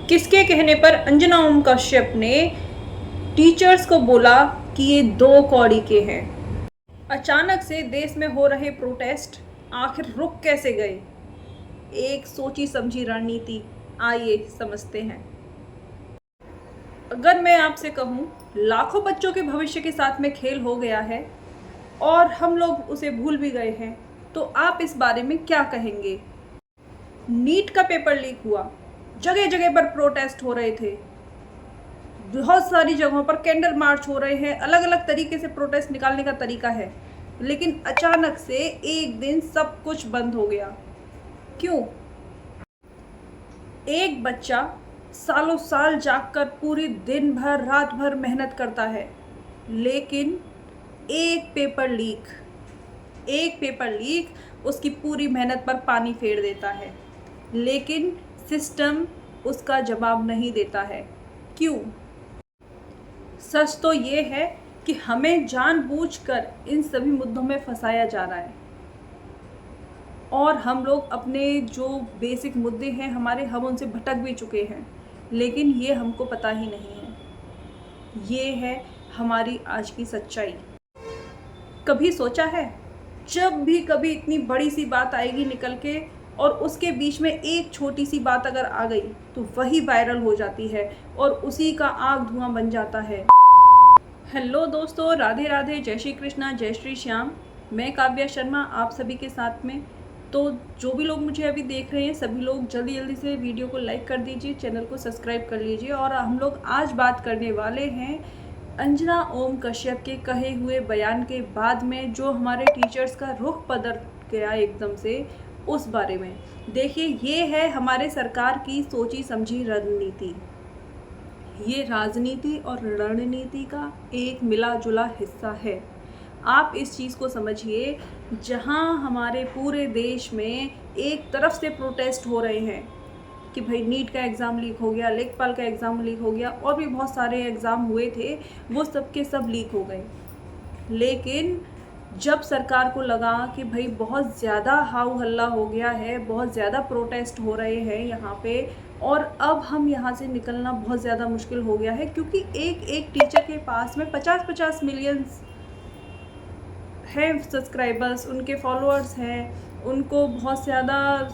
किसके कहने पर अंजना ओम कश्यप ने टीचर्स को बोला कि ये 2 कौड़ी के हैं। अचानक से देश में हो रहे प्रोटेस्ट आखिर रुक कैसे गए? एक सोची समझी रणनीति, आइए समझते हैं। अगर मैं आपसे कहूं लाखों बच्चों के भविष्य के साथ में खेल हो गया है और हम लोग उसे भूल भी गए हैं, तो आप इस बारे में क्या कहेंगे? नीट का पेपर लीक हुआ, जगह जगह पर प्रोटेस्ट हो रहे थे, बहुत सारी जगहों पर कैंडल मार्च हो रहे हैं, अलग अलग तरीके से प्रोटेस्ट निकालने का तरीका है, लेकिन अचानक से एक दिन सब कुछ बंद हो गया। क्यों? एक बच्चा सालों साल जागकर पूरी दिन भर रात भर मेहनत करता है, लेकिन एक पेपर लीक उसकी पूरी मेहनत पर पानी फेर देता है, लेकिन सिस्टम उसका जवाब नहीं देता है। क्यों? सच तो ये है कि हमें जानबूझकर इन सभी मुद्दों में फंसाया जा रहा है और हम लोग अपने जो बेसिक मुद्दे हैं हम उनसे भटक भी चुके हैं, लेकिन ये हमको पता ही नहीं है। ये है हमारी आज की सच्चाई। कभी सोचा है जब भी कभी इतनी बड़ी सी बात आएगी निकल के और उसके बीच में एक छोटी सी बात अगर आ गई तो वही वायरल हो जाती है और उसी का आग धुआं बन जाता है। हेलो दोस्तों, राधे राधे, जय श्री कृष्णा, जय श्री श्याम। मैं काव्या शर्मा आप सभी के साथ में। तो जो भी लोग मुझे अभी देख रहे हैं सभी लोग जल्दी जल्दी से वीडियो को लाइक कर दीजिए, चैनल को सब्सक्राइब कर लीजिए। और हम लोग आज बात करने वाले हैं अंजना ओम कश्यप के कहे हुए बयान के बाद में जो हमारे टीचर्स का रुख बदल गया एकदम से, उस बारे में। देखिए, ये है हमारे सरकार की सोची समझी रणनीति। ये राजनीति और रणनीति का एक मिला जुला हिस्सा है। आप इस चीज़ को समझिए, जहां हमारे पूरे देश में एक तरफ से प्रोटेस्ट हो रहे हैं कि भाई नीट का एग्ज़ाम लीक हो गया, लेखपाल का एग्ज़ाम लीक हो गया, और भी बहुत सारे एग्ज़ाम हुए थे, वो सब के सब लीक हो गए। लेकिन जब सरकार को लगा कि भाई बहुत ज़्यादा हाउ हल्ला हो गया है, बहुत ज़्यादा प्रोटेस्ट हो रहे हैं यहाँ पे, और अब हम यहाँ से निकलना बहुत ज़्यादा मुश्किल हो गया है, क्योंकि एक एक टीचर के पास में 50-50 मिलियंस हैं सब्सक्राइबर्स, उनके फॉलोअर्स हैं, उनको बहुत ज़्यादा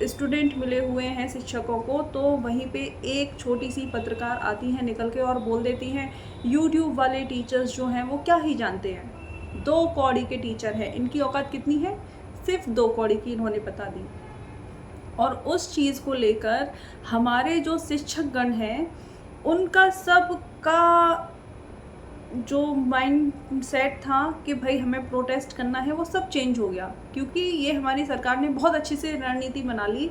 स्टूडेंट मिले हुए हैं शिक्षकों को। तो वहीं पे एक छोटी सी पत्रकार आती हैं निकल के और बोल देती हैं यूट्यूब वाले टीचर्स जो हैं वो क्या ही जानते हैं, 2 कौड़ी के टीचर हैं, इनकी औकात कितनी है, सिर्फ 2 कौड़ी की इन्होंने बता दी। और उस चीज़ को लेकर हमारे जो शिक्षकगण हैं उनका सबका जो माइंड सेट था कि भाई हमें प्रोटेस्ट करना है, वो सब चेंज हो गया। क्योंकि ये हमारी सरकार ने बहुत अच्छी से रणनीति बना ली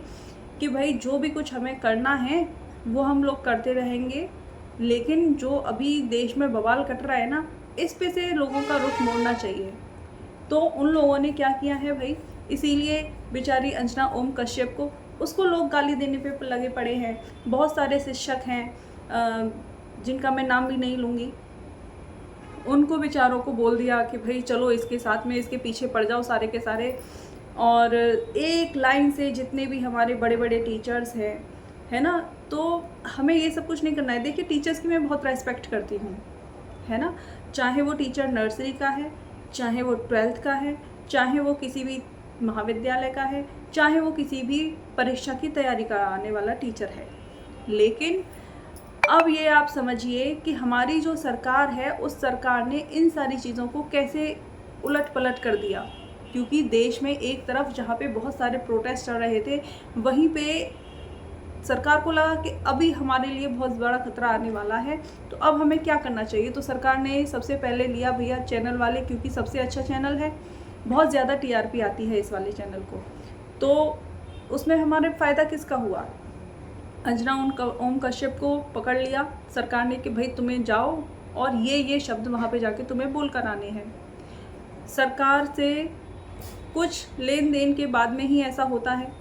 कि भाई जो भी कुछ हमें करना है वो हम लोग करते रहेंगे, लेकिन जो अभी देश में बवाल कट रहा है ना, इस पे से लोगों का रुख मोड़ना चाहिए। तो उन लोगों ने क्या किया है भाई, इसीलिए बेचारी अंजना ओम कश्यप को, उसको लोग गाली देने पे लगे पड़े हैं। बहुत सारे शिक्षक हैं जिनका मैं नाम भी नहीं लूँगी, उनको बेचारों को बोल दिया कि भाई चलो इसके साथ में, इसके पीछे पड़ जाओ सारे के सारे। और एक लाइन से जितने भी हमारे बड़े बड़े टीचर्स हैं, है ना, तो हमें ये सब कुछ नहीं करना है। देखिए, टीचर्स की मैं बहुत रेस्पेक्ट करती हूँ, है ना, चाहे वो टीचर नर्सरी का है, चाहे वो 12th का है, चाहे वो किसी भी महाविद्यालय का है, चाहे वो किसी भी परीक्षा की तैयारी कराने वाला टीचर है। लेकिन अब ये आप समझिए कि हमारी जो सरकार है उस सरकार ने इन सारी चीज़ों को कैसे उलट पलट कर दिया। क्योंकि देश में एक तरफ जहाँ पे बहुत सारे प्रोटेस्ट चल रहे थे, वहीं पे सरकार को लगा कि अभी हमारे लिए बहुत बड़ा खतरा आने वाला है, तो अब हमें क्या करना चाहिए। तो सरकार ने सबसे पहले लिया भैया चैनल वाले, क्योंकि सबसे अच्छा चैनल है, बहुत ज़्यादा टीआरपी आती है इस वाले चैनल को। तो उसमें हमारे फ़ायदा किसका हुआ, अंजना ओम कश्यप को पकड़ लिया सरकार ने कि भाई तुम्हें जाओ और ये शब्द वहाँ पे जाके तुम्हें बोल कर आने हैं। सरकार से कुछ लेन देन के बाद में ही ऐसा होता है,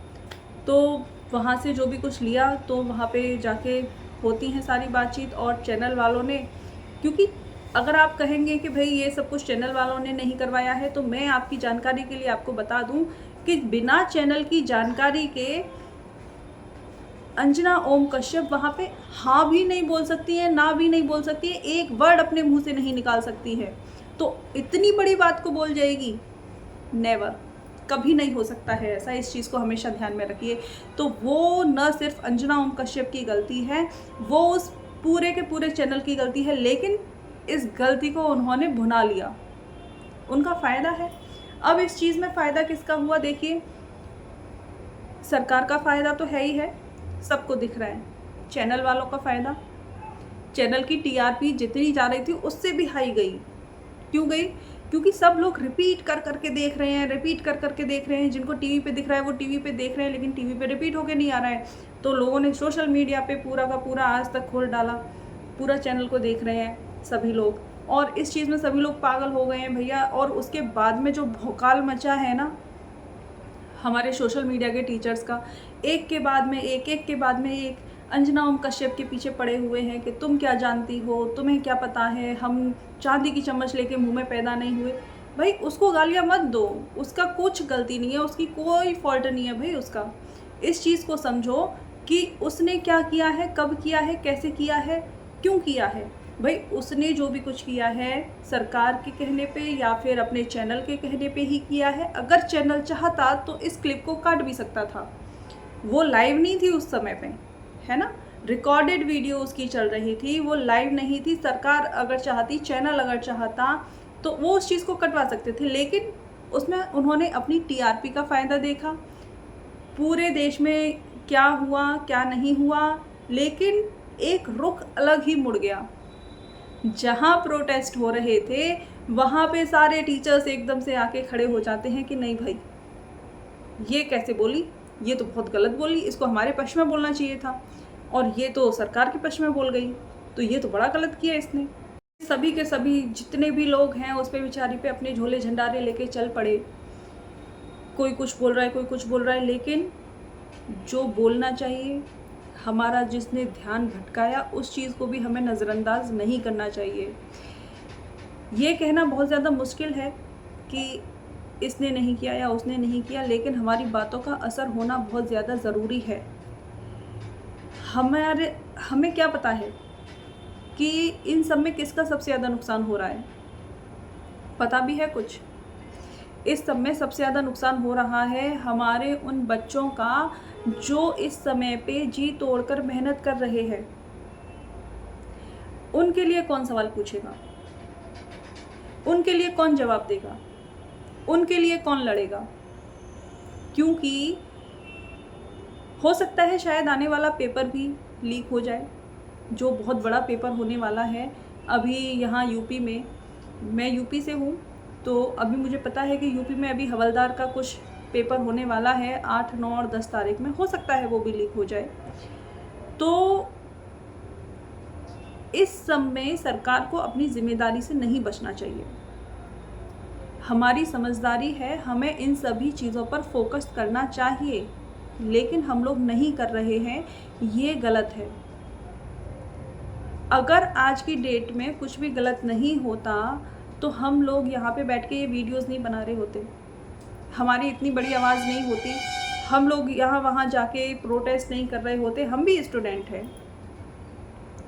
तो वहाँ से जो भी कुछ लिया तो वहाँ पे जाके होती हैं सारी बातचीत। और चैनल वालों ने, क्योंकि अगर आप कहेंगे कि भाई ये सब कुछ चैनल वालों ने नहीं करवाया है, तो मैं आपकी जानकारी के लिए आपको बता दूं कि बिना चैनल की जानकारी के अंजना ओम कश्यप वहाँ पे हाँ भी नहीं बोल सकती है, ना भी नहीं बोल सकती है, एक वर्ड अपने मुंह से नहीं निकाल सकती है, तो इतनी बड़ी बात को बोल जाएगी? नेवर, कभी नहीं हो सकता है ऐसा। इस चीज़ को हमेशा ध्यान में रखिए। तो वो न सिर्फ अंजना ओम कश्यप की गलती है, वो उस पूरे के पूरे चैनल की गलती है, लेकिन इस गलती को उन्होंने भुना लिया, उनका फ़ायदा है। अब इस चीज़ में फ़ायदा किसका हुआ? देखिए, सरकार का फ़ायदा तो है ही है, सबको दिख रहा है। चैनल वालों का फ़ायदा, चैनल की टीआरपी जितनी जा रही थी उससे भी हाई गई। क्यों गई? क्योंकि सब लोग रिपीट कर करके देख रहे हैं, रिपीट कर करके देख रहे हैं। जिनको टीवी पे दिख रहा है वो टीवी पे देख रहे हैं, लेकिन टीवी पे रिपीट होके नहीं आ रहा है। तो लोगों ने सोशल मीडिया पे पूरा का पूरा आज तक खोल डाला, पूरा चैनल को देख रहे हैं सभी लोग, और इस चीज़ में सभी लोग पागल हो गए हैं भैया। और उसके बाद में जो भौकाल मचा है ना हमारे सोशल मीडिया के टीचर्स का, एक के बाद में एक, एक के बाद में एक अंजना ओम कश्यप के पीछे पड़े हुए हैं कि तुम क्या जानती हो, तुम्हें क्या पता है, हम चांदी की चम्मच लेके मुंह में पैदा नहीं हुए। भाई उसको गालियाँ मत दो, उसका कुछ गलती नहीं है, उसकी कोई फॉल्ट नहीं है भाई उसका। इस चीज़ को समझो कि उसने क्या किया है, कब किया है, कैसे किया है, क्यों किया है। भाई उसने जो भी कुछ किया है सरकार के कहने पे या फिर अपने चैनल के कहने पे ही किया है। अगर चैनल चाहता तो इस क्लिप को काट भी सकता था, वो लाइव नहीं थी उस समय पे, है ना, रिकॉर्डेड वीडियो उसकी चल रही थी, वो लाइव नहीं थी। सरकार अगर चाहती, चैनल अगर चाहता तो वो उस चीज़ को कटवा सकते थे, लेकिन उसमें उन्होंने अपनी टीआरपी का फ़ायदा देखा, पूरे देश में क्या हुआ क्या नहीं हुआ, लेकिन एक रुख अलग ही मुड़ गया। जहाँ प्रोटेस्ट हो रहे थे वहाँ पे सारे टीचर्स एकदम से आके खड़े हो जाते हैं कि नहीं भाई ये कैसे बोली, ये तो बहुत गलत बोली, इसको हमारे पक्ष में बोलना चाहिए था, और ये तो सरकार के पक्ष में बोल गई, तो ये तो बड़ा गलत किया इसने। सभी के सभी जितने भी लोग हैं उस पे बेचारी पे अपने झोले झंडारे लेके चल पड़े। कोई कुछ बोल रहा है, कोई कुछ बोल रहा है, लेकिन जो बोलना चाहिए, हमारा जिसने ध्यान भटकाया उस चीज़ को भी हमें नज़रअंदाज नहीं करना चाहिए। ये कहना बहुत ज़्यादा मुश्किल है कि इसने नहीं किया या उसने नहीं किया, लेकिन हमारी बातों का असर होना बहुत ज़्यादा ज़रूरी है। हमें क्या पता है कि इन सब में किसका सबसे ज़्यादा नुकसान हो रहा है? पता भी है कुछ? इस सब में सबसे ज़्यादा नुकसान हो रहा है हमारे उन बच्चों का जो इस समय पे जी तोड़कर मेहनत कर रहे हैं। उनके लिए कौन सवाल पूछेगा? उनके लिए कौन जवाब देगा? उनके लिए कौन लड़ेगा? क्योंकि हो सकता है शायद आने वाला पेपर भी लीक हो जाए, जो बहुत बड़ा पेपर होने वाला है। अभी यहाँ यूपी में, मैं यूपी से हूँ, तो अभी मुझे पता है कि यूपी में अभी हवलदार का कुछ पेपर होने वाला है 8, 9 और 10 तारीख में, हो सकता है वो भी लीक हो जाए। तो इस सब में सरकार को अपनी जिम्मेदारी से नहीं बचना चाहिए। हमारी समझदारी है, हमें इन सभी चीज़ों पर फोकस करना चाहिए, लेकिन हम लोग नहीं कर रहे हैं, ये गलत है। अगर आज की डेट में कुछ भी गलत नहीं होता तो हम लोग यहाँ पे बैठ के ये वीडियोस नहीं बना रहे होते, हमारी इतनी बड़ी आवाज़ नहीं होती, हम लोग यहाँ वहाँ जाके प्रोटेस्ट नहीं कर रहे होते। हम भी स्टूडेंट हैं,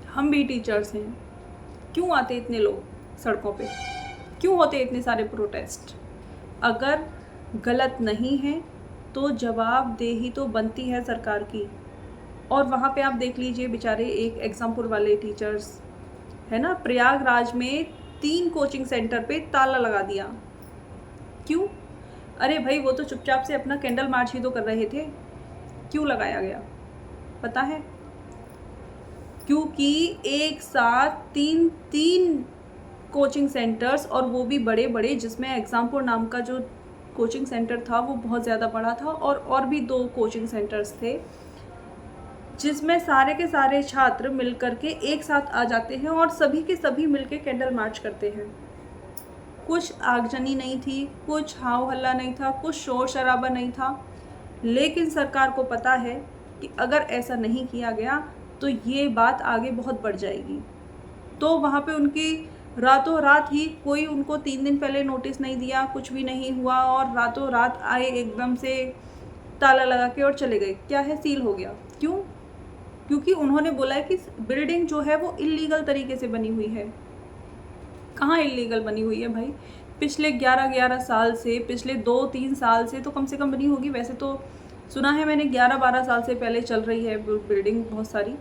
हम भी टीचर्स हैं, क्यों आते इतने लोग सड़कों पे, क्यों होते इतने सारे प्रोटेस्ट? अगर गलत नहीं है तो जवाबदेही तो बनती है सरकार की। और वहाँ पे आप देख लीजिए बेचारे एक एग्जामपुर वाले टीचर्स, है ना, प्रयागराज में 3 कोचिंग सेंटर पे ताला लगा दिया। क्यों? अरे भाई वो तो चुपचाप से अपना कैंडल मार्च ही तो कर रहे थे, क्यों लगाया गया पता है? क्योंकि एक साथ तीन कोचिंग सेंटर्स, और वो भी बड़े बड़े, जिसमें एग्जामपुर नाम का जो कोचिंग सेंटर था वो बहुत ज़्यादा बड़ा था, और भी 2 कोचिंग सेंटर्स थे जिसमें सारे के सारे छात्र मिलकर के एक साथ आ जाते हैं और सभी के सभी मिलके कैंडल मार्च करते हैं। कुछ आगजनी नहीं थी, कुछ हाव हल्ला नहीं था, कुछ शोर शराबा नहीं था, लेकिन सरकार को पता है कि अगर ऐसा नहीं किया गया तो ये बात आगे बहुत बढ़ जाएगी। तो वहाँ पे उनकी रातों रात ही, कोई उनको 3 दिन पहले नोटिस नहीं दिया, कुछ भी नहीं हुआ, और रातों रात आए एकदम से ताला लगा के और चले गए। क्या है, सील हो गया। क्यों? क्योंकि उन्होंने बोला है कि बिल्डिंग जो है वो इल्लीगल तरीके से बनी हुई है। कहाँ इल्लीगल बनी हुई है भाई? पिछले 11 साल से, पिछले 2-3 साल से तो कम से कम बनी होगी। वैसे तो सुना है मैंने 11-12 साल से पहले चल रही है बिल्डिंग बहुत सारी,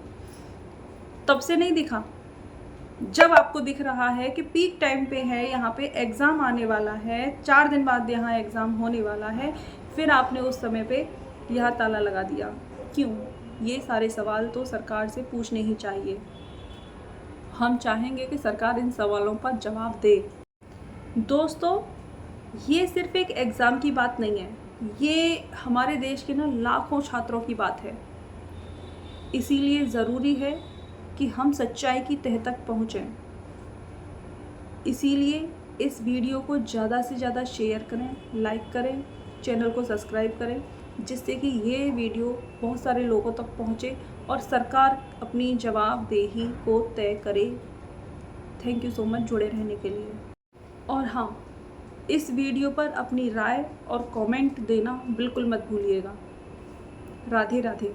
तब से नहीं दिखा। जब आपको दिख रहा है कि पीक टाइम पे है, यहाँ पे एग्ज़ाम आने वाला है, 4 दिन बाद यहाँ एग्ज़ाम होने वाला है, फिर आपने उस समय पे यहाँ ताला लगा दिया, क्यों? ये सारे सवाल तो सरकार से पूछने ही चाहिए। हम चाहेंगे कि सरकार इन सवालों का जवाब दे। दोस्तों, ये सिर्फ एक एग्ज़ाम की बात नहीं है, ये हमारे देश के ना लाखों छात्रों की बात है। इसीलिए ज़रूरी है कि हम सच्चाई की तह तक पहुँचें। इसीलिए इस वीडियो को ज़्यादा से ज़्यादा शेयर करें, लाइक करें, चैनल को सब्सक्राइब करें, जिससे कि ये वीडियो बहुत सारे लोगों तक पहुँचे और सरकार अपनी जवाबदेही को तय करे। थैंक यू सो मच जुड़े रहने के लिए। और हाँ, इस वीडियो पर अपनी राय और कमेंट देना बिल्कुल मत भूलिएगा। राधे राधे।